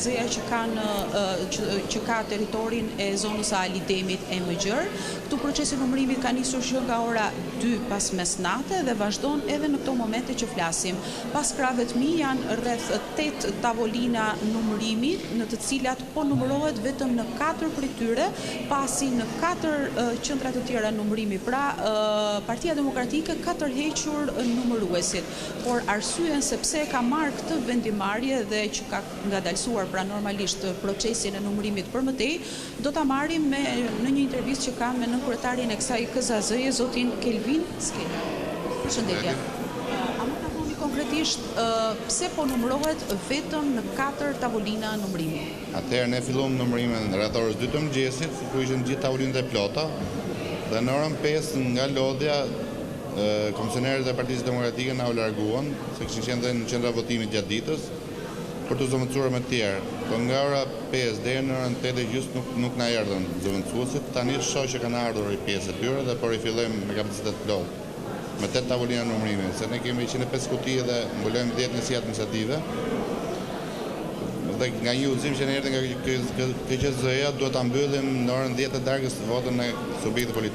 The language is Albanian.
KZ-ja që ka teritorin e zonës së Alidemit e Mëgjër. Këtu procesi numërimit ka nisur që nga ora 2 pas mesnate dhe vazhdon edhe në këto momente që flasim. Pas krave të mi janë rreth 8 tavolina numërimi, në të cilat po numërohet vetëm në 4 prej tyre, pasi në 4 qendra të tjera numërimi. Pra, Partia Demokratike ka tërhequr numëruesit, por arsyen sepse ka marrë këtë vendimarrje dhe që ka ngadalësuar pra normalisht procesin e numërimit për mëtej, do ta marrim në një intervistë që kam me nënkryetarjen e kësaj KZZ-je, zotin Kelvin Skela. Përshëndetje. A më ka thoni konkretisht pse po numërohet vetëm në 4 tavolina numërimi? Atëherë ne filluam numërimin rreth orës 2 të mëngjesit, ku ishin gjithë tavolinat e plota, dhe në orën 5 nga lodhja komisionerët e Partisë Demokratike na u larguan, se kishin qenë në qendra votimit gjatë ditës, për të zëvendësuar me të tjerë. Po nga ora 5 deri në orën 8:30 nuk na erdhën zëvendësuesit. Tani shoh që kanë ardhur i pjesë e tyre dhe po rifillojmë me kapacitet plot. Me 8 tavolina numërimi, se ne kemi 105 kuti dhe mbulojmë 10 në si administrative. Dhe nga një udhëzim që ne erdhi nga KQZ-ja, duhet ta mbyllim në orën 10 të darkës votën e subjektit politik.